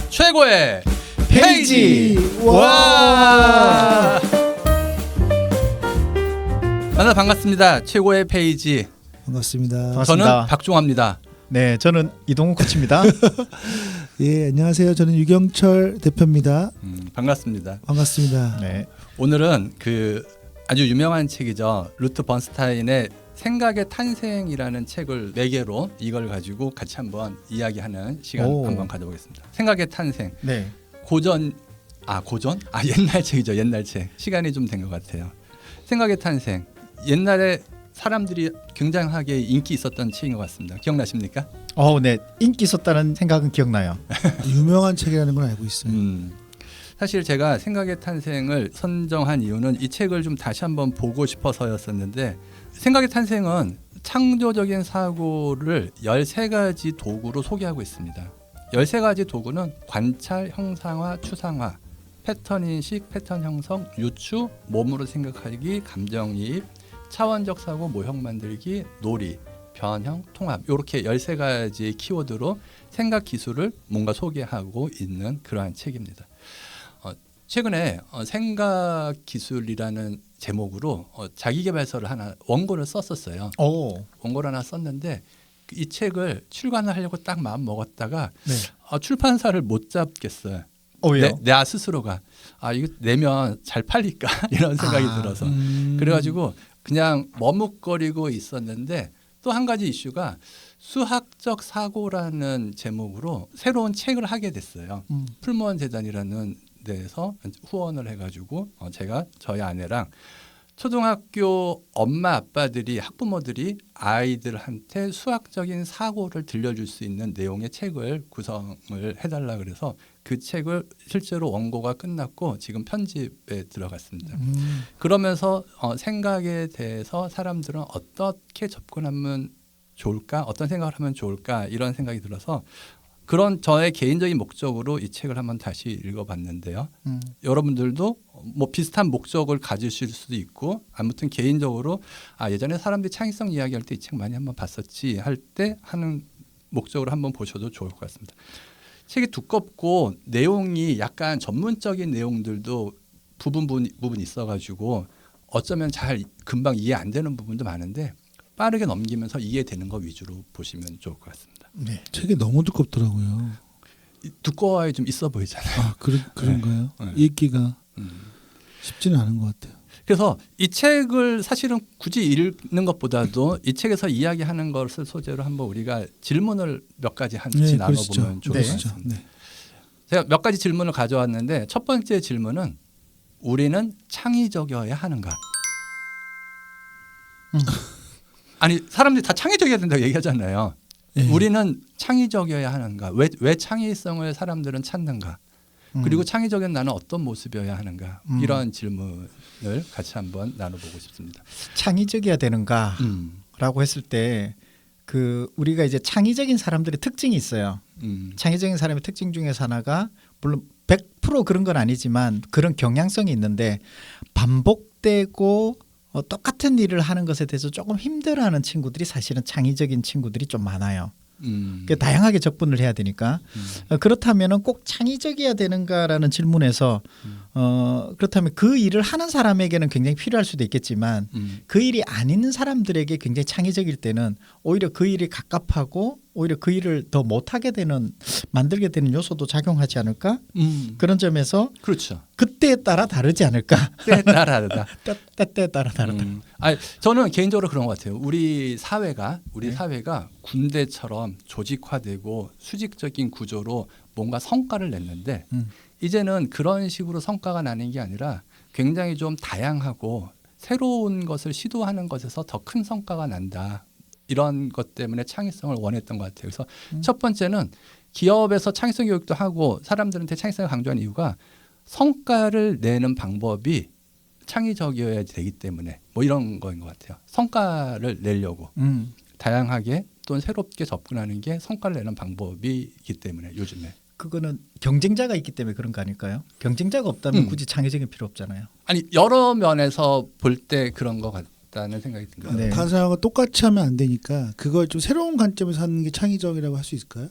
최고의 페이지. 와. 만나 반갑습니다. 최고의 페이지. 반갑습니다. 저는 반갑습니다. 박종화입니다. 네, 저는 이동훈 코치입니다. 예, 안녕하세요. 저는 유경철 대표입니다. 반갑습니다. 반갑습니다. 네, 오늘은 그 아주 유명한 책이죠. 루트 번스타인의 생각의 탄생이라는 책을 매개로 이걸 가지고 같이 한번 이야기하는 시간 오. 한번 가져보겠습니다. 생각의 탄생. 네, 고전? 옛날 책이죠. 옛날 책. 시간이 좀 된 것 같아요. 생각의 탄생. 옛날에 사람들이 굉장하게 인기 있었던 책인 것 같습니다. 기억나십니까? 네, 인기 있었다는 생각은 기억나요. 유명한 책이라는 걸 알고 있어요. 사실 제가 생각의 탄생을 선정한 이유는 이 책을 좀 다시 한번 보고 싶어서였었는데, 생각의 탄생은 창조적인 사고를 13가지 도구로 소개하고 있습니다. 13가지 도구는 관찰, 형상화, 추상화, 패턴 인식, 패턴 형성, 유추, 몸으로 생각하기, 감정이입, 차원적 사고, 모형 만들기, 놀이, 변형, 통합, 이렇게 13가지의 키워드로 생각 기술을 뭔가 소개하고 있는 그러한 책입니다. 최근에 생각 기술이라는 제목으로 자기계발서를 하나, 원고를 썼었어요. 원고를 하나 썼는데 이 책을 출간을 하려고 딱 마음 먹었다가 네. 출판사를 못 잡겠어요. 왜요? 내 스스로가 이거 내면 잘 팔릴까 이런 생각이 들어서 그래가지고 그냥 머뭇거리고 있었는데, 또 한 가지 이슈가 수학적 사고라는 제목으로 새로운 책을 하게 됐어요. 풀무원 재단이라는 데에서 후원을 해가지고 제가 저희 아내랑 초등학교 엄마 아빠들이, 학부모들이 아이들한테 수학적인 사고를 들려줄 수 있는 내용의 책을 구성을 해달라 그래서 그 책을 실제로 원고가 끝났고 지금 편집에 들어갔습니다. 그러면서 생각에 대해서 사람들은 어떻게 접근하면 좋을까, 어떤 생각을 하면 좋을까, 이런 생각이 들어서 그런 저의 개인적인 목적으로 이 책을 한번 다시 읽어봤는데요. 여러분들도 뭐 비슷한 목적을 가지실 수도 있고, 아무튼 개인적으로 예전에 사람들이 창의성 이야기할 때 이 책 많이 한번 봤었지 할 때 하는 목적으로 한번 보셔도 좋을 것 같습니다. 책이 두껍고 내용이 약간 전문적인 내용들도 부분이 있어가지고 어쩌면 잘 금방 이해 안 되는 부분도 많은데 빠르게 넘기면서 이해되는 거 위주로 보시면 좋을 것 같습니다. 네. 책이 너무 두껍더라고요. 두꺼워야 좀 있어 보이잖아요. 그런가요? 네. 읽기가 쉽지는 않은 것 같아요. 그래서 이 책을 사실은 굳이 읽는 것보다도 이 책에서 이야기하는 것을 소재로 한번 우리가 질문을 몇 가지 같이 나눠보면 좋을 것 같습니다. 네. 제가 몇 가지 질문을 가져왔는데, 첫 번째 질문은 우리는 창의적이어야 하는가? 아니, 사람들이 다 창의적이어야 된다고 얘기하잖아요. 네. 우리는 창의적이어야 하는가? 왜 창의성을 사람들은 찾는가? 그리고 창의적인 나는 어떤 모습이어야 하는가? 이런 질문을 같이 한번 나눠보고 싶습니다. 창의적이어야 되는가라고 했을 때 그 우리가 이제 창의적인 사람들의 특징이 있어요. 창의적인 사람의 특징 중에서 하나가, 물론 100% 그런 건 아니지만 그런 경향성이 있는데, 반복되고 똑같은 일을 하는 것에 대해서 조금 힘들어하는 친구들이 사실은 창의적인 친구들이 좀 많아요. 다양하게 접근을 해야 되니까. 그렇다면 꼭 창의적이어야 되는가라는 질문에서 그렇다면 그 일을 하는 사람에게는 굉장히 필요할 수도 있겠지만 그 일이 아닌 사람들에게 굉장히 창의적일 때는 오히려 그 일이 갑갑하고 오히려 그 일을 더 못하게 되는, 만들게 되는 요소도 작용하지 않을까? 그런 점에서 그렇죠. 그때에 따라 다르지 않을까? 때에 따라 다르다. 때에 따라 다르다. 저는 개인적으로 그런 것 같아요. 우리 사회가 군대처럼 조직화되고 수직적인 구조로 뭔가 성과를 냈는데 이제는 그런 식으로 성과가 나는 게 아니라 굉장히 좀 다양하고 새로운 것을 시도하는 것에서 더 큰 성과가 난다. 이런 것 때문에 창의성을 원했던 것 같아요. 그래서 첫 번째는 기업에서 창의성 교육도 하고 사람들한테 창의성을 강조하는 이유가 성과를 내는 방법이 창의적이어야 되기 때문에 뭐 이런 거인 것 같아요. 성과를 내려고 다양하게 또는 새롭게 접근하는 게 성과를 내는 방법이기 때문에 요즘에. 그거는 경쟁자가 있기 때문에 그런 거 아닐까요? 경쟁자가 없다면 굳이 창의적인 필요 없잖아요. 아니, 여러 면에서 볼 때 그런 것 같다는 생각이 듭니다. 네. 다른 사람하고 똑같이 하면 안 되니까 그걸 좀 새로운 관점에서 하는 게 창의적이라고 할 수 있을까요?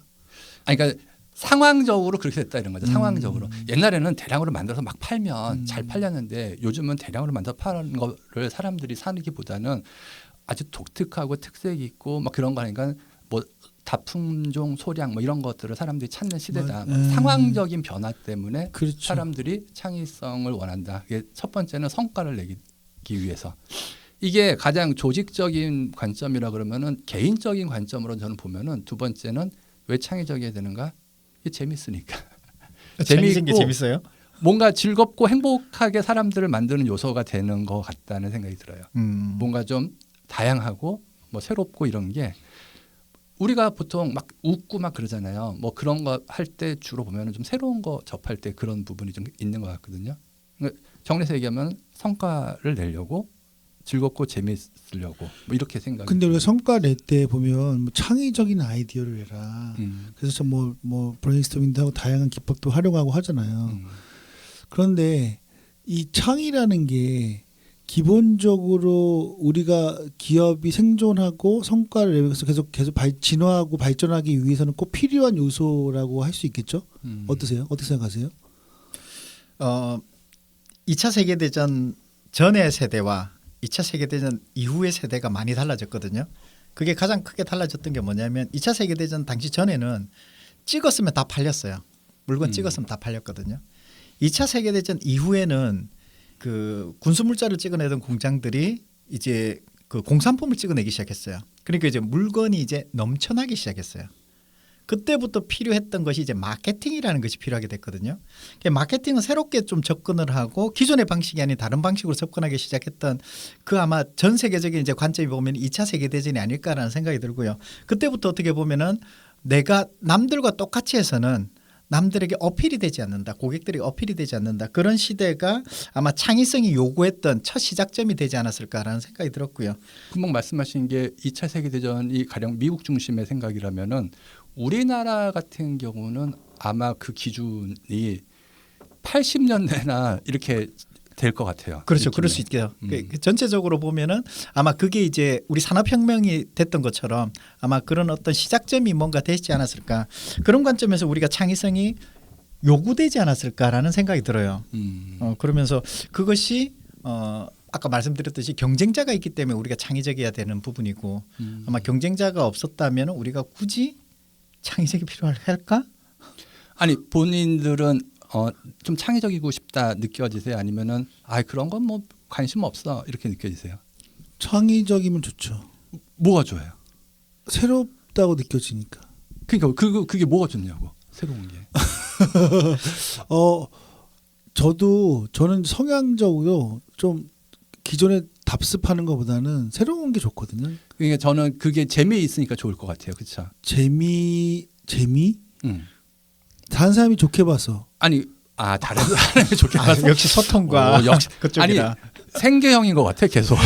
아니, 그러니까 상황적으로 그렇게 됐다 이런 거죠. 상황적으로. 옛날에는 대량으로 만들어서 막 팔면 잘 팔렸는데 요즘은 대량으로 만들어 파는 거를 사람들이 사기보다는 아주 독특하고 특색이 있고 막 그런 거 하니까 뭐 다품종 소량 뭐 이런 것들을 사람들이 찾는 시대다. 상황적인 변화 때문에 그렇죠. 사람들이 창의성을 원한다. 이게 첫 번째는 성과를 내기 위해서. 이게 가장 조직적인 관점이라 그러면은 개인적인 관점으로 저는 보면은 두 번째는 왜 창의적이어야 되는가? 이게 재밌으니까. 재미있는 게 재밌어요? 뭔가 즐겁고 행복하게 사람들을 만드는 요소가 되는 것 같다는 생각이 들어요. 뭔가 좀 다양하고 뭐 새롭고 이런 게 우리가 보통 막 웃고 막 그러잖아요. 뭐 그런 거 할 때 주로 보면은 좀 새로운 거 접할 때 그런 부분이 좀 있는 것 같거든요. 정리해서 얘기하면 성과를 내려고 즐겁고 재미있으려고 뭐 이렇게 생각. 근데 우리가 성과 낼 때 보면 뭐 창의적인 아이디어를 내라. 그래서 뭐 브레인스토밍도 하고 다양한 기법도 활용하고 하잖아요. 그런데 이 창의라는 게 기본적으로 우리가 기업이 생존하고 성과를 내면서 계속 진화하고 발전하기 위해서는 꼭 필요한 요소라고 할 수 있겠죠? 어떠세요? 어떻게 생각하세요? 2차 세계대전 전의 세대와 2차 세계대전 이후의 세대가 많이 달라졌거든요. 그게 가장 크게 달라졌던 게 뭐냐면 2차 세계대전 당시 전에는 찍었으면 다 팔렸어요. 물건 찍었으면 다 팔렸거든요. 2차 세계대전 이후에는 그 군수물자를 찍어내던 공장들이 이제 그 공산품을 찍어내기 시작했어요. 그러니까 이제 물건이 이제 넘쳐나기 시작했어요. 그때부터 필요했던 것이 이제 마케팅이라는 것이 필요하게 됐거든요. 마케팅은 새롭게 좀 접근을 하고 기존의 방식이 아닌 다른 방식으로 접근하기 시작했던 그 아마 전 세계적인 이제 관점이 보면 2차 세계대전이 아닐까라는 생각이 들고요. 그때부터 어떻게 보면은 내가 남들과 똑같이 해서는 남들에게 어필이 되지 않는다. 고객들에게 어필이 되지 않는다. 그런 시대가 아마 창의성이 요구했던 첫 시작점이 되지 않았을까라는 생각이 들었고요. 금방 말씀하신 게 2차 세계대전이 가령 미국 중심의 생각이라면은 우리나라 같은 경우는 아마 그 기준이 80년대나 이렇게 될 것 같아요. 그렇죠. 느낌이. 그럴 수 있겠죠. 전체적으로 보면은 아마 그게 이제 우리 산업혁명이 됐던 것처럼 아마 그런 어떤 시작점이 뭔가 되지 않았을까. 그런 관점에서 우리가 창의성이 요구되지 않았을까라는 생각이 들어요. 그러면서 그것이 아까 말씀드렸듯이 경쟁자가 있기 때문에 우리가 창의적이어야 되는 부분이고 아마 경쟁자가 없었다면 우리가 굳이 창의적이 필요할까? 아니 본인들은 좀 창의적이고 싶다 느껴지세요? 아니면은 그런 건 뭐 관심 없어 이렇게 느껴지세요? 창의적이면 좋죠. 뭐가 좋아요? 새롭다고 느껴지니까. 그러니까 그게 뭐가 좋냐고 새로운 게. 저는 성향적으로 좀 기존에 답습하는 것보다는 새로운 게 좋거든요. 그러니까 저는 그게 재미있으니까 좋을 것 같아요. 그렇죠? 재미? 다른 사람이 좋게 봐서. 아니 다른 사람이 좋게 봐서. 역시 소통과 역시 그쪽이다. 아니 생계형인 것 같아 계속.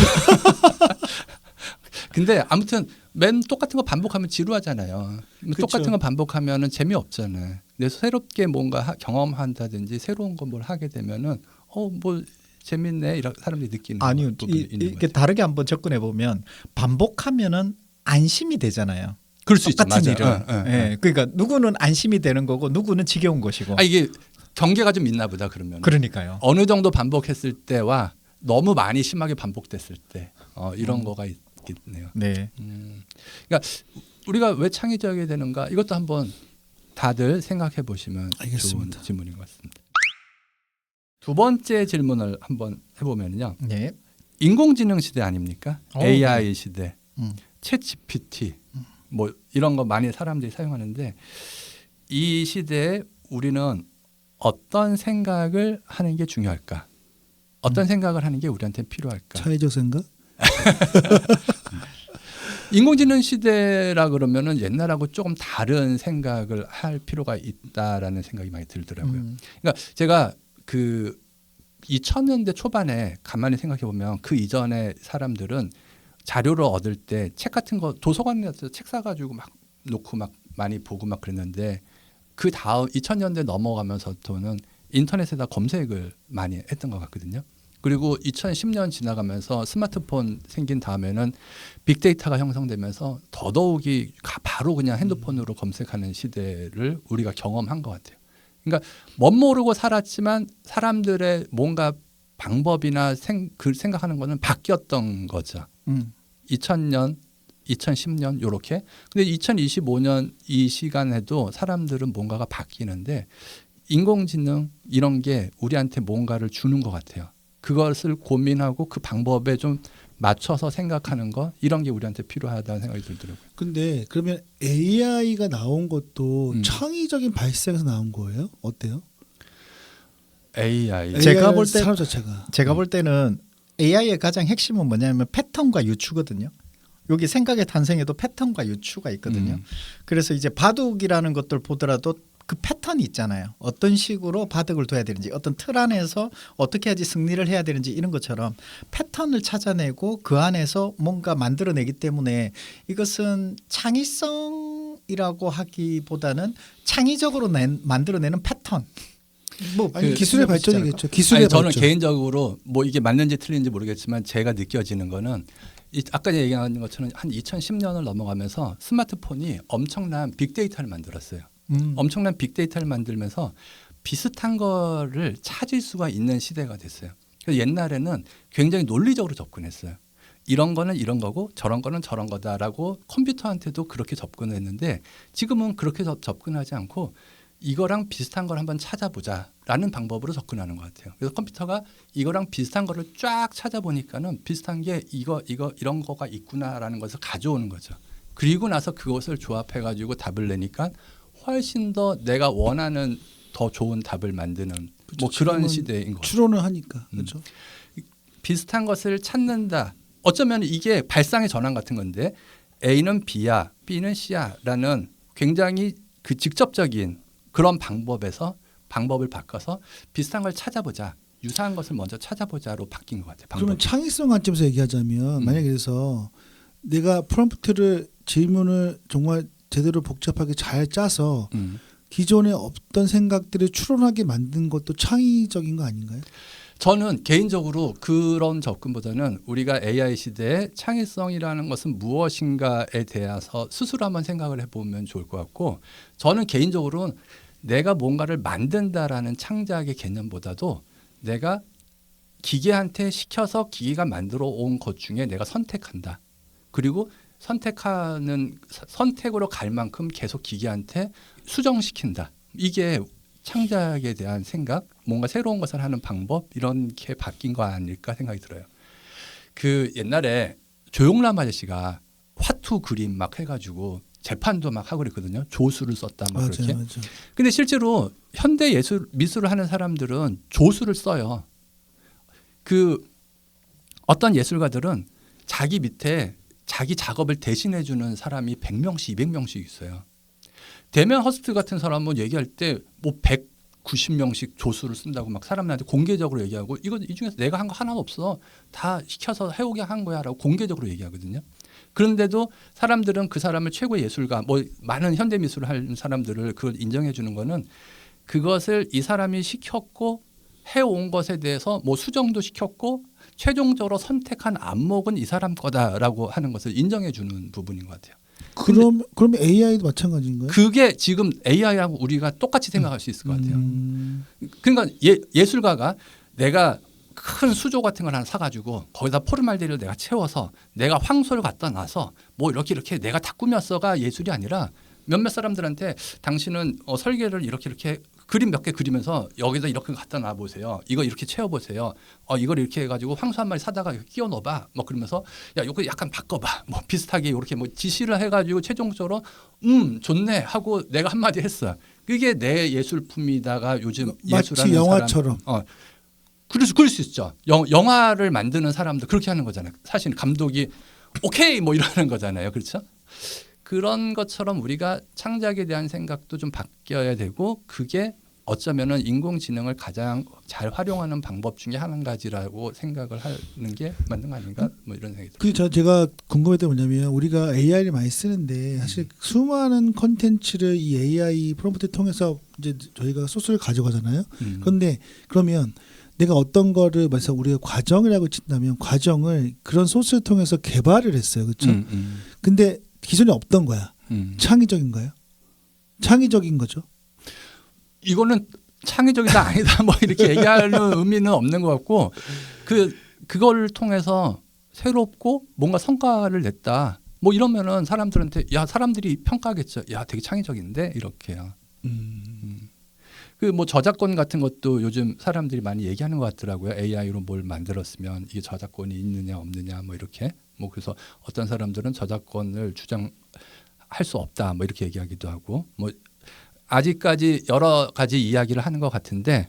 근데 아무튼 맨 똑같은 거 반복하면 지루하잖아요. 그쵸. 똑같은 거 반복하면은 재미없잖아요. 근데 새롭게 뭔가 경험한다든지 새로운 거 뭘 하게 되면은 뭐 재밌네 이런 사람들이 느끼는 아니요. 부분이 있는 이게 거죠. 다르게 한번 접근해 보면 반복하면은 안심이 되잖아요. 그럴 수 있죠. 똑같은 맞아요. 일을. 예. 그러니까 누구는 안심이 되는 거고 누구는 지겨운 것이고. 이게 경계가 좀 있나 보다 그러면. 그러니까요. 어느 정도 반복했을 때와 너무 많이 심하게 반복됐을 때 이런 거가 있겠네요. 네. 그러니까 우리가 왜 창의적이 되는가 이것도 한번 다들 생각해 보시면 알겠습니다. 좋은 질문인 것 같습니다. 두 번째 질문을 한번 해보면요. 네. 인공지능 시대 아닙니까? AI 네. 시대, 챗 GPT 뭐 이런 거 많이 사람들이 사용하는데 이 시대에 우리는 어떤 생각을 하는 게 중요할까? 어떤 생각을 하는 게 우리한테 필요할까? 차이적 생각? 인공지능 시대라 그러면은 옛날하고 조금 다른 생각을 할 필요가 있다라는 생각이 많이 들더라고요. 그러니까 제가 그 2000년대 초반에 가만히 생각해 보면 그 이전에 사람들은 자료를 얻을 때 책 같은 거 도서관에서 책 사가지고 막 놓고 막 많이 보고 막 그랬는데 그 다음 2000년대 넘어가면서부터는 인터넷에다 검색을 많이 했던 것 같거든요. 그리고 2010년 지나가면서 스마트폰 생긴 다음에는 빅데이터가 형성되면서 더더욱이 바로 그냥 핸드폰으로 검색하는 시대를 우리가 경험한 것 같아요. 그러니까 멋모르고 살았지만 사람들의 뭔가 방법이나 생각하는 거는 바뀌었던 거죠. 2000년, 2010년 요렇게. 근데 2025년 이 시간에도 사람들은 뭔가가 바뀌는데 인공지능 이런 게 우리한테 뭔가를 주는 것 같아요. 그것을 고민하고 그 방법에 좀 맞춰서 생각하는 거 이런 게 우리한테 필요하다는 생각이 들더라고요. 근데 그러면 AI가 나온 것도 창의적인 발상에서 나온 거예요? 어때요? AI. 제가 볼 때 사람 자체가. 제가 볼 때는 AI의 가장 핵심은 뭐냐면 패턴과 유추거든요. 여기 생각의 탄생에도 패턴과 유추가 있거든요. 그래서 이제 바둑이라는 것들 보더라도 그 패턴이 있잖아요. 어떤 식으로 바둑을 둬야 되는지, 어떤 틀 안에서 어떻게 해야지 승리를 해야 되는지 이런 것처럼 패턴을 찾아내고 그 안에서 뭔가 만들어내기 때문에 이것은 창의성이라고 하기보다는 창의적으로 만들어내는 패턴. 뭐 아니, 기술의 발전이겠죠. 기술의 아니, 저는 발전. 개인적으로 뭐 이게 맞는지 틀린지 모르겠지만 제가 느껴지는 거는 아까 얘기한 것처럼 한 2010년을 넘어가면서 스마트폰이 엄청난 빅데이터를 만들었어요. 엄청난 빅데이터를 만들면서 비슷한 거를 찾을 수가 있는 시대가 됐어요. 그래서 옛날에는 굉장히 논리적으로 접근했어요. 이런 거는 이런 거고 저런 거는 저런 거다라고 컴퓨터한테도 그렇게 접근했는데 지금은 그렇게 접근하지 않고 이거랑 비슷한 걸 한번 찾아보자라는 방법으로 접근하는 것 같아요. 그래서 컴퓨터가 이거랑 비슷한 거를 쫙 찾아보니까는 비슷한 게 이거 이런 거가 있구나라는 것을 가져오는 거죠. 그리고 나서 그것을 조합해가지고 답을 내니까 훨씬 더 내가 원하는 더 좋은 답을 만드는 뭐 그런 시대인 것 같아요. 추론을 하니까 그렇죠. 비슷한 것을 찾는다. 어쩌면 이게 발상의 전환 같은 건데 A는 B야, B는 C야라는 굉장히 그 직접적인 그런 방법에서 방법을 바꿔서 비슷한 걸 찾아보자. 유사한 것을 먼저 찾아보자로 바뀐 것 같아요. 그러면 창의성 관점에서 얘기하자면 만약에 그래서 내가 프롬프트를 질문을 정말 제대로 복잡하게 잘 짜서 기존에 없던 생각들을 추론하게 만든 것도 창의적인 거 아닌가요? 저는 개인적으로 그런 접근보다는 우리가 AI 시대에 창의성이라는 것은 무엇인가에 대해서 스스로 한번 생각을 해보면 좋을 것 같고 저는 개인적으로는 내가 뭔가를 만든다라는 창작의 개념보다도 내가 기계한테 시켜서 기계가 만들어 온 것 중에 내가 선택한다. 그리고 선택으로 갈 만큼 계속 기계한테 수정시킨다. 이게 창작에 대한 생각, 뭔가 새로운 것을 하는 방법 이렇게 바뀐 거 아닐까 생각이 들어요. 그 옛날에 조용남 아저씨가 화투 그림 막 해가지고 재판도 막 하고 그랬거든요. 조수를 썼다 막 맞아요, 그렇게. 맞아요. 근데 실제로 현대 미술을 하는 사람들은 조수를 써요. 그 어떤 예술가들은 자기 밑에 자기 작업을 대신해 주는 사람이 100명씩 200명씩 있어요. 데미안 허스트 같은 사람은 얘기할 때 뭐 190명씩 조수를 쓴다고 막 사람들한테 공개적으로 얘기하고 이 중에서 내가 한 거 하나도 없어. 다 시켜서 해오게 한 거야라고 공개적으로 얘기하거든요. 그런데도 사람들은 그 사람을 최고의 예술가, 뭐 많은 현대 미술을 하는 사람들을 그걸 인정해 주는 거는 그것을 이 사람이 시켰고 해온 것에 대해서 뭐 수정도 시켰고 최종적으로 선택한 안목은 이 사람 거다라고 하는 것을 인정해 주는 부분인 것 같아요. 그럼 AI도 마찬가지인가요? 그게 지금 AI하고 우리가 똑같이 생각할 수 있을 것 같아요. 그러니까 예술가가 내가 큰 수조 같은 걸 하나 사가지고 거기다 포르말데를 내가 채워서 내가 황소를 갖다 놔서 뭐 이렇게 내가 다 꾸몄어가 예술이 아니라 몇몇 사람들한테 당신은 설계를 이렇게 그림 몇 개 그리면서 여기다 이렇게 갖다 놔 보세요. 이거 이렇게 채워 보세요. 이걸 이렇게 해가지고 황소 한 마리 사다가 끼워 넣어봐. 뭐 그러면서 야 이거 약간 바꿔봐. 뭐 비슷하게 이렇게 뭐 지시를 해가지고 최종적으로 좋네 하고 내가 한마디 했어. 그게 내 예술품이다가 요즘 마치 예술하는 영화처럼. 사람. 그럴 수 있죠. 영화를 만드는 사람도 그렇게 하는 거잖아요. 사실 감독이 오케이 뭐 이러는 거잖아요. 그렇죠? 그런 것처럼 우리가 창작에 대한 생각도 좀 바뀌어야 되고 그게 어쩌면은 인공지능을 가장 잘 활용하는 방법 중에 한 가지라고 생각을 하는 게 맞는 거 아닌가? 뭐 이런 생각이 들어요. 제가 궁금했던 게 뭐냐면 우리가 AI를 많이 쓰는데 사실 수많은 컨텐츠를 이 AI 프롬프트를 통해서 이제 저희가 소스를 가져가잖아요. 그런데 그러면 내가 어떤 거를 말해서 우리가 과정이라고 친다면 과정을 그런 소스를 통해서 개발을 했어요. 그렇죠? 근데 기존에 없던 거야. 창의적인가요? 창의적인 거죠. 이거는 창의적이다 아니다 뭐 이렇게 얘기하는 의미는 없는 것 같고 그걸 통해서 새롭고 뭔가 성과를 냈다. 뭐 이러면은 사람들한테 사람들이 평가하겠죠. 야 되게 창의적인데 이렇게요. 그 뭐 저작권 같은 것도 요즘 사람들이 많이 얘기하는 것 같더라고요. AI로 뭘 만들었으면 이게 저작권이 있느냐 없느냐 뭐 이렇게 뭐 그래서 어떤 사람들은 저작권을 주장할 수 없다 뭐 이렇게 얘기하기도 하고 뭐 아직까지 여러 가지 이야기를 하는 것 같은데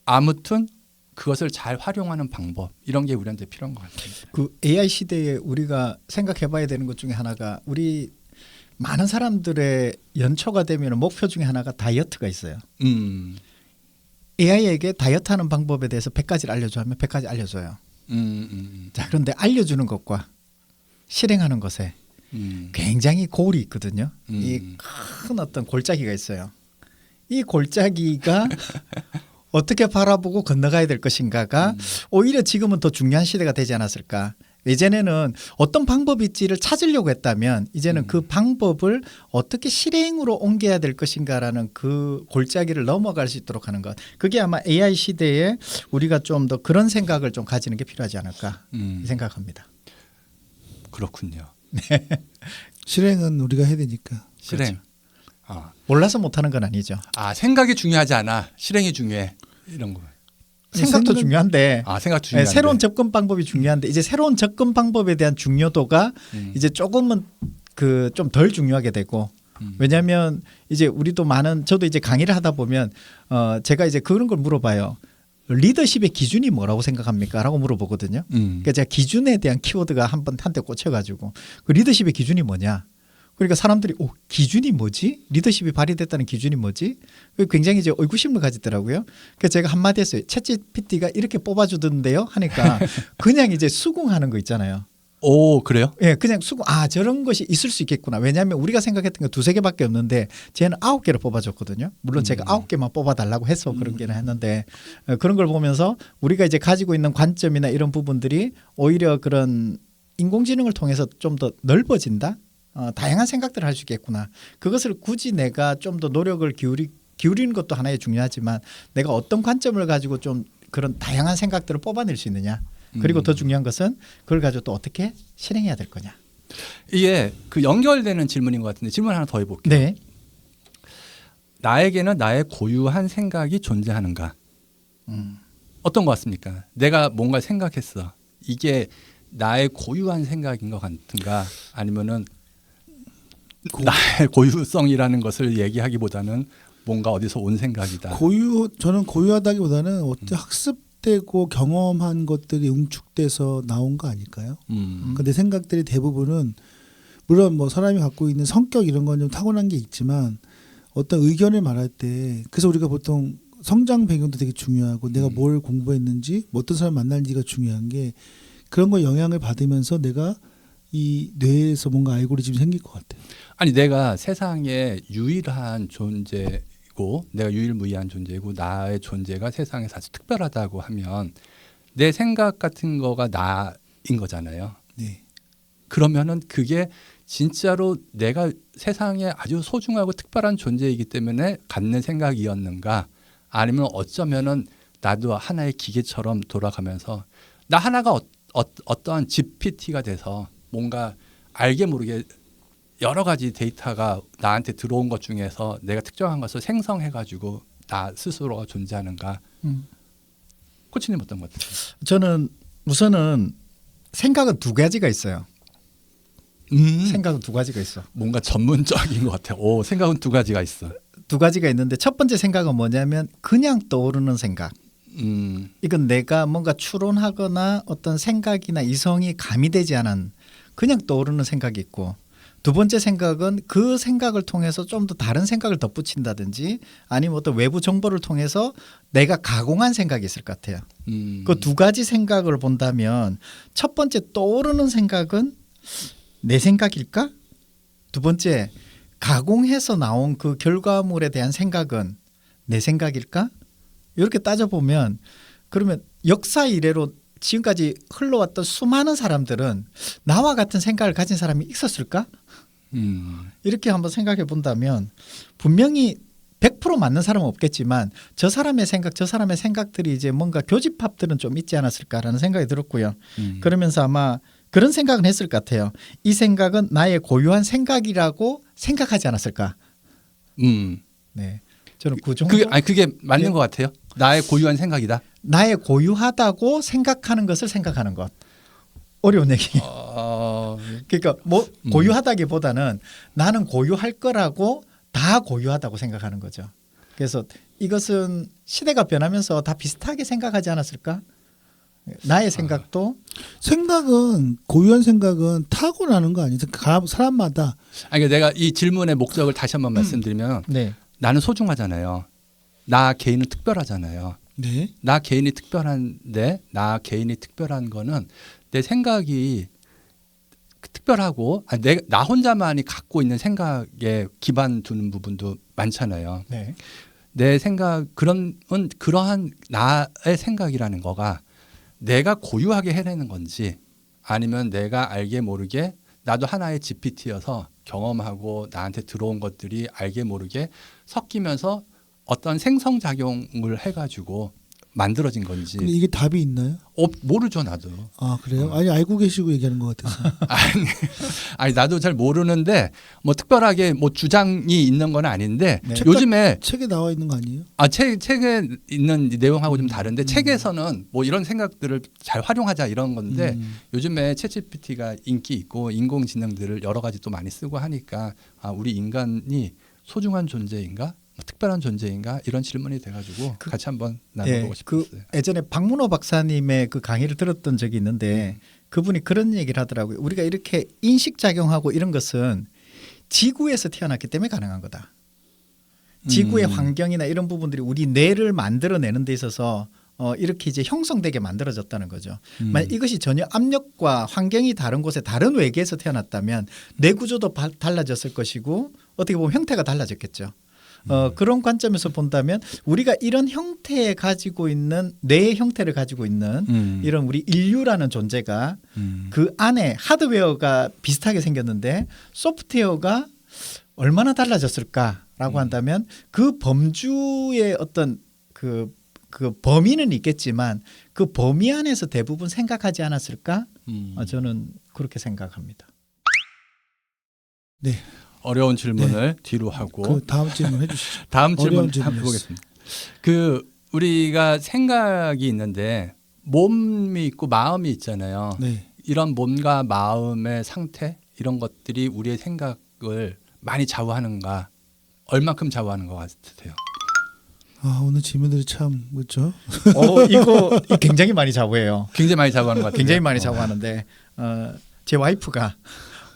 아무튼 그것을 잘 활용하는 방법 이런 게 우리한테 필요한 것 같아요. 그 AI 시대에 우리가 생각해봐야 되는 것 중에 하나가 우리 많은 사람들의 연초가 되면 목표 중에 하나가 다이어트가 있어요. AI에게 다이어트하는 방법에 대해서 100가지를 알려줘 하면 100가지 알려줘요. 자, 그런데 알려주는 것과 실행하는 것에 굉장히 고울이 있거든요. 이 큰 어떤 골짜기가 있어요. 이 골짜기가 어떻게 바라보고 건너가야 될 것인가가 오히려 지금은 더 중요한 시대가 되지 않았을까. 예전에는 어떤 방법이 있지를 찾으려고 했다면 이제는 그 방법을 어떻게 실행으로 옮겨야 될 것인가라는 그 골짜기를 넘어갈 수 있도록 하는 것. 그게 아마 AI 시대에 우리가 좀 더 그런 생각을 좀 가지는 게 필요하지 않을까 생각합니다. 그렇군요. 네. 실행은 우리가 해야 되니까. 실행. 그렇죠. 몰라서 못하는 건 아니죠. 생각이 중요하지 않아. 실행이 중요해. 이런 거. 생각도 중요한데, 생각 중요한데. 새로운 접근 방법이 중요한데 이제 새로운 접근 방법에 대한 중요도가 이제 조금은 그 좀 덜 중요하게 되고 왜냐하면 이제 우리도 저도 이제 강의를 하다 보면 제가 이제 그런 걸 물어봐요. 리더십의 기준이 뭐라고 생각합니까? 라고 물어보거든요. 그러니까 제가 기준에 대한 키워드가 한때 꽂혀가지고 그 리더십의 기준이 뭐냐? 그러니까 사람들이 기준이 뭐지? 리더십이 발휘됐다는 기준이 뭐지? 굉장히 이제 의구심을 가지더라고요. 그래서 제가 한마디 했어요. 챗GPT가 이렇게 뽑아주던데요? 하니까 그냥 이제 수긍하는 거 있잖아요. 오, 그래요? 예, 그냥 저런 것이 있을 수 있겠구나. 왜냐하면 우리가 생각했던 게 2-3개밖에 없는데 쟤는 9개를 뽑아줬거든요. 물론 제가 9개만 뽑아달라고 해서 그런 게는 했는데 그런 걸 보면서 우리가 이제 가지고 있는 관점이나 이런 부분들이 오히려 그런 인공지능을 통해서 좀 더 넓어진다. 다양한 생각들을 할 수 있겠구나. 그것을 굳이 내가 좀 더 노력을 기울이는 것도 하나의 중요하지만 내가 어떤 관점을 가지고 좀 그런 다양한 생각들을 뽑아낼 수 있느냐. 그리고 더 중요한 것은 그걸 가지고 또 어떻게 실행해야 될 거냐. 이게 그 연결되는 질문인 것 같은데 질문 하나 더 해볼게요. 네. 나에게는 나의 고유한 생각이 존재하는가? 어떤 것 같습니까? 내가 뭔가 생각했어. 이게 나의 고유한 생각인 것 같은가? 아니면은 나의 고유성이라는 것을 얘기하기보다는 뭔가 어디서 온 생각이다. 저는 고유하다기보다는 어떤 학습되고 경험한 것들이 응축돼서 나온 거 아닐까요? 그러니까 내 생각들이 대부분은 물론 뭐 사람이 갖고 있는 성격 이런 건 좀 타고난 게 있지만 어떤 의견을 말할 때 그래서 우리가 보통 성장 배경도 되게 중요하고 내가 뭘 공부했는지 뭐 어떤 사람 만날지가 중요한 게 그런 거 영향을 받으면서 내가 이 뇌에서 뭔가 알고리즘이 생길 것 같아요. 아니 내가 세상에 유일한 존재고 내가 유일무이한 존재고 나의 존재가 세상에서 아주 특별하다고 하면 내 생각 같은 거가 나인 거잖아요. 네. 그러면은 그게 진짜로 내가 세상에 아주 소중하고 특별한 존재이기 때문에 갖는 생각이었는가 아니면 어쩌면은 나도 하나의 기계처럼 돌아가면서 나 하나가 어떠한 GPT가 돼서 뭔가 알게 모르게 여러 가지 데이터가 나한테 들어온 것 중에서 내가 특정한 것을 생성해가지고 나 스스로가 존재하는가. 코치님 어떤 것 같아요? 저는 우선은 생각은 2가지가 있어요. 생각은 2가지가 있어. 뭔가 전문적인 것 같아요. 오, 생각은 2가지가 있어. 2가지가 있는데 첫 번째 생각은 뭐냐면 그냥 떠오르는 생각. 이건 내가 뭔가 추론하거나 어떤 생각이나 이성이 가미되지 않은 그냥 떠오르는 생각이 있고 두 번째 생각은 그 생각을 통해서 좀 더 다른 생각을 덧붙인다든지 아니면 어떤 외부 정보를 통해서 내가 가공한 생각이 있을 것 같아요. 그 2가지 생각을 본다면 첫 번째 떠오르는 생각은 내 생각일까? 두 번째 가공해서 나온 그 결과물에 대한 생각은 내 생각일까? 이렇게 따져보면 그러면 역사 이래로 지금까지 흘러왔던 수많은 사람들은 나와 같은 생각을 가진 사람이 있었을까? 이렇게 한번 생각해 본다면 분명히 100% 맞는 사람은 없겠지만 저 사람의 생각들이 이제 뭔가 교집합들은 좀 있지 않았을까라는 생각이 들었고요. 그러면서 아마 그런 생각은 했을 것 같아요. 이 생각은 나의 고유한 생각이라고 생각하지 않았을까? 네, 저는 그 정도. 그게 맞는 것 같아요. 나의 고유한 생각이다. 나의 고유하다고 생각하는 것을 생각하는 것. 어려운 얘기. 그러니까 뭐 고유하다기보다는 나는 고유할 거라고 다 고유하다고 생각하는 거죠. 그래서 이것은 시대가 변하면서 다 비슷하게 생각하지 않았을까? 나의 생각도 생각은 고유한 생각은 타고나는 거 아니에요? 사람마다. 그러니까 내가 이 질문의 목적을 다시 한번 말씀드리면 네. 나는 소중하잖아요. 나 개인은 특별하잖아요. 네. 나 개인이 특별한데 나 개인이 특별한 거는 내 생각이 특별하고 나 혼자만이 갖고 있는 생각에 기반 두는 부분도 많잖아요. 네. 내 생각 그러한 나의 생각이라는 거가 내가 고유하게 해내는 건지 아니면 내가 알게 모르게 나도 하나의 GPT여서 경험하고 나한테 들어온 것들이 알게 모르게 섞이면서 어떤 생성작용을 해가지고 만들어진 건지. 근데 이게 답이 있나요? 모르죠 나도. 아 그래요? 아니 알고 계시고 얘기하는 것 같아서. 아니 나도 잘 모르는데 뭐 특별하게 뭐 주장이 있는 건 아닌데 네. 요즘에 책에 나와 있는 거 아니에요? 책에 있는 내용하고 좀 다른데 책에서는 뭐 이런 생각들을 잘 활용하자 이런 건데 요즘에 챗GPT가 인기 있고 인공지능들을 여러 가지 또 많이 쓰고 하니까 우리 인간이 소중한 존재인가? 특별한 존재인가 이런 질문이 돼가지고 같이 한번 나눠보고 싶었어요. 예전에 박문호 박사님의 그 강의를 들었던 적이 있는데 그분이 그런 얘기를 하더라고요. 우리가 이렇게 인식작용하고 이런 것은 지구에서 태어났기 때문에 가능한 거다. 지구의 환경이나 이런 부분들이 우리 뇌를 만들어내는 데 있어서 이렇게 이제 형성되게 만들어졌다는 거죠. 만약 이것이 전혀 압력과 환경이 다른 곳에 다른 외계에서 태어났다면 뇌 구조도 달라졌을 것이고 어떻게 보면 형태가 달라졌겠죠. 그런 관점에서 본다면 우리가 이런 형태에 가지고 있는 뇌의 형태를 가지고 있는 이런 우리 인류라는 존재가 그 안에 하드웨어가 비슷하게 생겼는데 소프트웨어가 얼마나 달라졌을까라고 한다면 그 범주의 어떤 그 범위는 있겠지만 그 범위 안에서 대부분 생각하지 않았을까? 저는 그렇게 생각합니다. 네. 어려운 질문을 뒤로 하고 그 다음 질문 해주시죠. 다음 질문 한번 보겠습니다. 우리가 생각이 있는데 몸이 있고 마음이 있잖아요. 네. 이런 몸과 마음의 상태 이런 것들이 우리의 생각을 많이 좌우하는가? 얼만큼 좌우하는 것 같으세요? 오늘 질문들이 참 그렇죠. 이거 굉장히 많이 좌우해요. 굉장히 많이 좌우하는 것 같아요. 굉장히 많이 좌우하는데 제 와이프가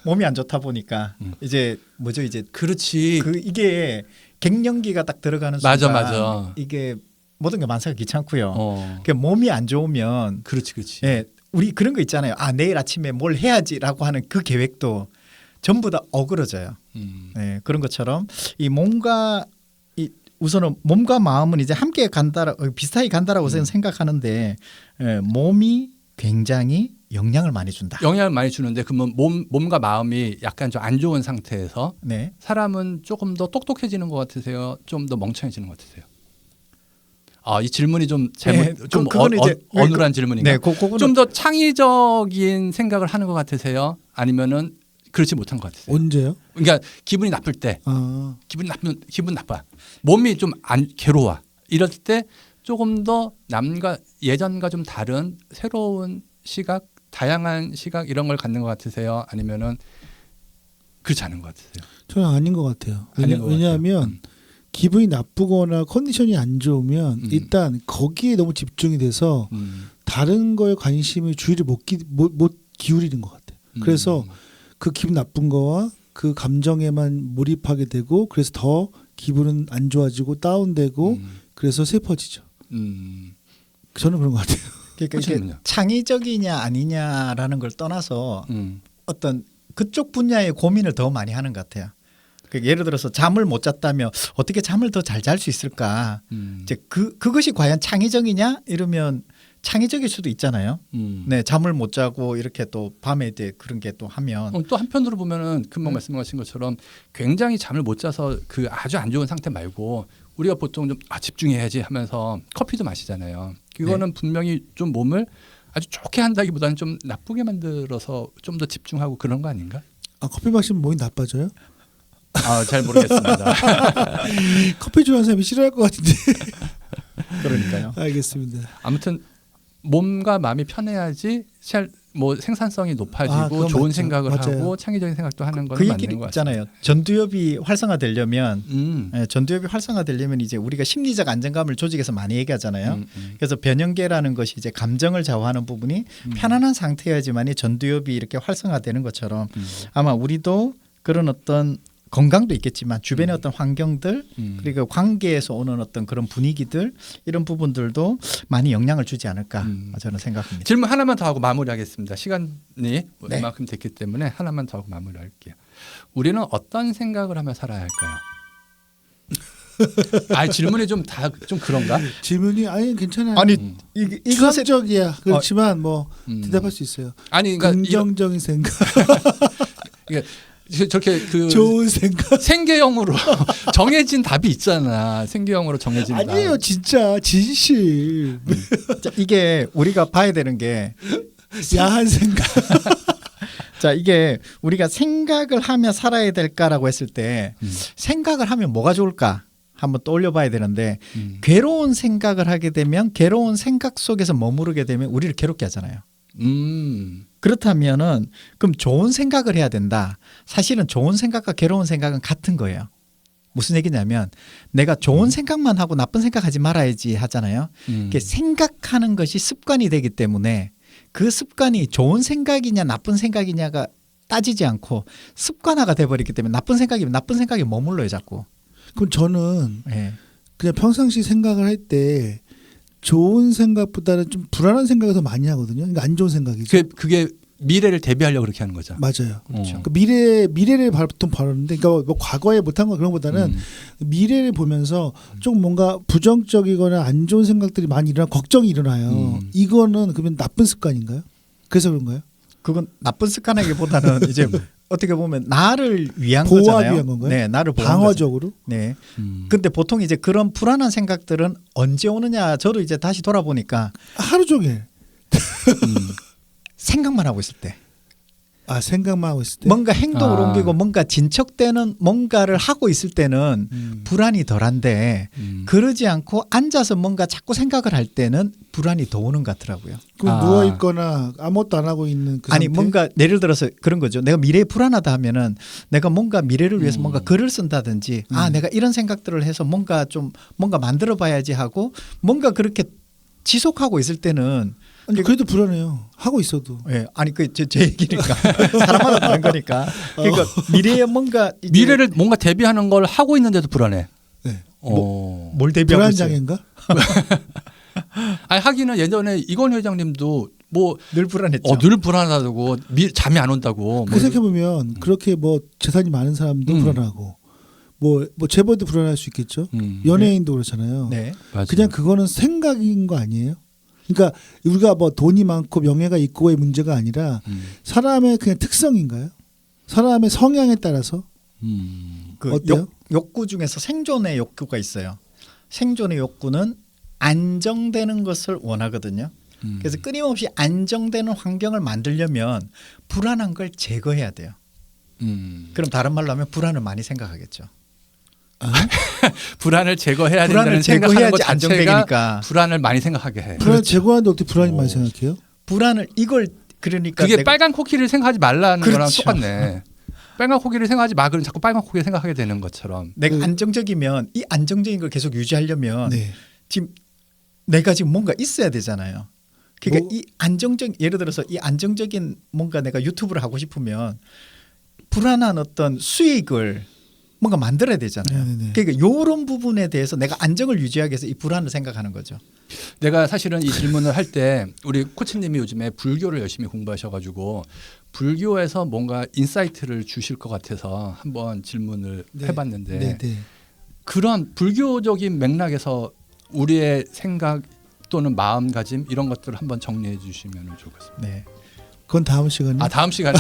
몸이 안 좋다 보니까 이제 뭐죠 이제 그렇지. 이게 갱년기가 딱 들어가는 순간 맞아. 이게 모든 게 만사가 귀찮고요. 그러니까 몸이 안 좋으면 그렇지. 예, 우리 그런 거 있잖아요. 내일 아침에 뭘 해야지라고 하는 그 계획도 전부 다 어그러져요. 예, 그런 것처럼 이 몸과 우선은 몸과 마음은 이제 함께 비슷하게 간다라고 생각하는데 몸이 굉장히 영향을 많이 준다. 영향을 많이 주는데 그러면 몸과 마음이 약간 좀 안 좋은 상태에서 네. 사람은 조금 더 똑똑해지는 것 같으세요? 좀 더 멍청해지는 것 같으세요? 이 질문이 좀 어눌한 질문인가요? 네, 좀 더 창의적인 생각을 하는 것 같으세요? 아니면은 그렇지 못한 것 같으세요? 언제요? 그러니까 기분이 나쁠 때, 기분 나빠. 몸이 좀 괴로워. 이럴 때 조금 더 남과 예전과 좀 다른 새로운 시각, 다양한 시각 이런 걸 갖는 것 같으세요? 아니면은 그렇지 않은 것 같으세요? 저는 아닌 것 같아요. 왜냐하면 기분이 나쁘거나 컨디션이 안 좋으면 일단 거기에 너무 집중이 돼서 다른 거에 관심을 주의를 못 기울이는 것 같아요. 그래서 그 기분 나쁜 거와 그 감정에만 몰입하게 되고 그래서 더 기분은 안 좋아지고 다운되고 그래서 슬퍼지죠. 저는 그런 것 같아요. 그러니까 이게 창의적이냐 아니냐라는 걸 떠나서 어떤 그쪽 분야의 고민을 더 많이 하는 것 같아요. 예를 들어서 잠을 못 잤다면 어떻게 잠을 더 잘 잘 수 있을까? 이제 그것이 과연 창의적이냐 이러면 창의적일 수도 있잖아요. 네, 잠을 못 자고 이렇게 또 밤에 이제 그런 게 또 하면 또 한편으로 보면은 금방 말씀하신 것처럼 굉장히 잠을 못 자서 그 아주 안 좋은 상태 말고 우리가 보통 좀 집중해야지 하면서 커피도 마시잖아요. 그거는 분명히 좀 몸을 아주 좋게 한다기보다는 좀 나쁘게 만들어서 좀 더 집중하고 그런 거 아닌가? 커피 마시면 몸이 나빠져요? 잘 모르겠습니다. 커피 좋아하는 사람이 싫어할 것 같은데. 그러니까요. 알겠습니다. 아무튼 몸과 마음이 편해야지 뭐 생산성이 높아지고 좋은 맞죠. 생각을 맞아요. 하고 창의적인 생각도 하는 건 그 맞는 얘기를 것 같습니다. 있잖아요. 전두엽이 활성화되려면 전두엽이 활성화되려면 이제 우리가 심리적 안정감을 조직에서 많이 얘기하잖아요. 그래서 변형계라는 것이 이제 감정을 좌우하는 부분이 편안한 상태여야지만이 전두엽이 이렇게 활성화되는 것처럼 아마 우리도 그런 어떤 건강도 있겠지만 주변의 어떤 환경들 그리고 관계에서 오는 어떤 그런 분위기들 이런 부분들도 많이 영향을 주지 않을까 저는 생각합니다. 질문 하나만 더 하고 마무리하겠습니다. 시간이 이만큼 됐기 때문에 하나만 더 하고 마무리할게요. 우리는 어떤 생각을 하며 살아야 할까요? 질문이 좀 그런가? 질문이 아니 괜찮아요. 아니 이것에 적이야. 그렇지만 뭐 대답할 수 있어요. 그러니까 긍정적인 생각. 저렇게 좋은 생각. 생계형으로 정해진 답이 있잖아. 생계형으로 정해진 답. 아니에요, 진짜 진실. 이게 우리가 봐야 되는 게 야한 생각. 자, 이게 우리가 생각을 하며 살아야 될까라고 했을 때 생각을 하면 뭐가 좋을까? 한번 떠올려 봐야 되는데 괴로운 생각을 하게 되면 괴로운 생각 속에서 머무르게 되면 우리를 괴롭게 하잖아요. 그렇다면은 그럼 좋은 생각을 해야 된다. 사실은 좋은 생각과 괴로운 생각은 같은 거예요. 무슨 얘기냐면 내가 좋은 생각만 하고 나쁜 생각하지 말아야지 하잖아요. 이게 생각하는 것이 습관이 되기 때문에 그 습관이 좋은 생각이냐 나쁜 생각이냐가 따지지 않고 습관화가 돼버리기 때문에 나쁜 생각이면 나쁜 생각에 머물러요 자꾸. 그럼 저는 그냥 평상시 생각을 할 때 좋은 생각보다는 좀 불안한 생각을 더 많이 하거든요. 그러니까 안 좋은 생각이죠. 그게 미래를 대비하려고 그렇게 하는 거죠. 맞아요. 그렇죠. 그 미래를 보통 바라는데, 그러니까 뭐 과거에 못한 거 그런 것보다는 미래를 보면서 좀 뭔가 부정적이거나 안 좋은 생각들이 많이 걱정이 일어나요. 이거는 그러면 나쁜 습관인가요? 그래서 그런가요? 그건 나쁜 습관이기보다는 이제 어떻게 보면 나를 위한 보호하기 거잖아요. 위한 건가요? 네, 나를 보호하는 방어적으로. 네. 근데 보통 이제 그런 불안한 생각들은 언제 오느냐? 저도 이제 다시 돌아보니까 하루 종일 생각만 하고 있을 때. 생각만 하고 있을 때. 뭔가 행동을 옮기고 뭔가 진척되는 뭔가를 하고 있을 때는 불안이 덜한데 그러지 않고 앉아서 뭔가 자꾸 생각을 할 때는 불안이 더 오는 것 같더라고요. 그럼 누워 있거나 아무것도 안 하고 있는 그 아니 상태? 뭔가 예를 들어서 그런 거죠. 내가 미래에 불안하다 하면은 내가 뭔가 미래를 위해서 뭔가 글을 쓴다든지 내가 이런 생각들을 해서 뭔가 만들어 봐야지 하고 뭔가 그렇게 지속하고 있을 때는 아니, 그래도 불안해요. 하고 있어도. 예, 아니 그 제 얘기니까 사람마다 다른 거니까. 그러니까 미래에 뭔가 미래를 뭔가 대비하는 걸 하고 있는데도 불안해. 네. 뭘 대비하고 있어요? 불안장애인가? 하기는 예전에 이건 회장님도 뭐 늘 불안했죠. 늘 불안하다고 잠이 안 온다고. 그 생각해 보면 그렇게 뭐 재산이 많은 사람도 불안하고 뭐 재벌도 불안할 수 있겠죠. 연예인도 그렇잖아요. 네. 그냥 그거는 생각인 거 아니에요? 그러니까 우리가 뭐 돈이 많고 명예가 있고의 문제가 아니라 사람의 그냥 특성인가요? 사람의 성향에 따라서 그 어때요? 욕구 중에서 생존의 욕구가 있어요. 생존의 욕구는 안정되는 것을 원하거든요. 그래서 끊임없이 안정되는 환경을 만들려면 불안한 걸 제거해야 돼요. 그럼 다른 말로 하면 불안을 많이 생각하겠죠. 불안을 제거해야 불안을 된다는 생각하는 것 제거해야지 자체가 안정적이니까. 불안을 많이 생각하게 해. 불안 제거하는데 어떻게 불안이 많이 생각해요? 불안을 이걸 그러니까 그게 내가 빨간 코끼리를 생각하지 말라는 거랑 그렇죠. 똑같네. 빨간 코끼리를 생각하지 마. 그럼 자꾸 빨간 코끼리 생각하게 되는 것처럼. 내가 안정적이면 이 안정적인 걸 계속 유지하려면 네. 지금 내가 지금 뭔가 있어야 되잖아요. 그러니까 뭐? 이 안정적 예를 들어서 이 안정적인 뭔가 내가 유튜브를 하고 싶으면 불안한 어떤 수익을 뭔가 만들어야 되잖아요. 네네네. 그러니까 이런 부분에 대해서 내가 안정을 유지하기 위해서 이 불안을 생각하는 거죠. 내가 사실은 이 질문을 할 때 우리 코치님이 요즘에 불교를 열심히 공부하셔가지고 불교에서 뭔가 인사이트를 주실 것 같아서 한번 질문을 네. 해봤는데 네네. 그런 불교적인 맥락에서 우리의 생각 또는 마음가짐 이런 것들을 한번 정리해 주시면 좋겠습니다. 네. 그건 다음 시간에. 아 다음 시간에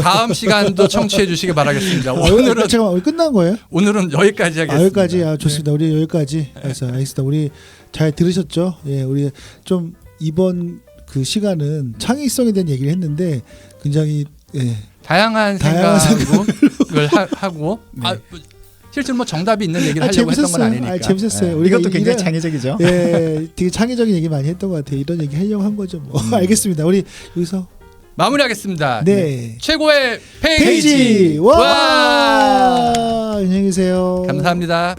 다음 시간도 청취해 주시기 바라겠습니다. 오늘은 잠깐만 우리 끝난 거예요? 오늘은 여기까지 하겠습니다. 여기까지 좋습니다. 우리 여기까지 해서 알겠습니다. 우리 잘 들으셨죠? 예, 우리 좀 이번 그 시간은 창의성에 대한 얘기를 했는데 굉장히 다양한 다양한 생각을 하고 네. 실제로 뭐 정답이 있는 얘기를 하려고 했던 건 아니니까. 재밌었어요. 네. 우리가 이것도 굉장히 창의적이죠. 예, 되게 창의적인 얘기 많이 했던 것 같아요. 이런 얘기 하려고 한 거죠. 뭐. 알겠습니다. 우리 여기서 마무리하겠습니다. 네. 최고의 페이지 페이지. 와! 안녕히 계세요. 감사합니다.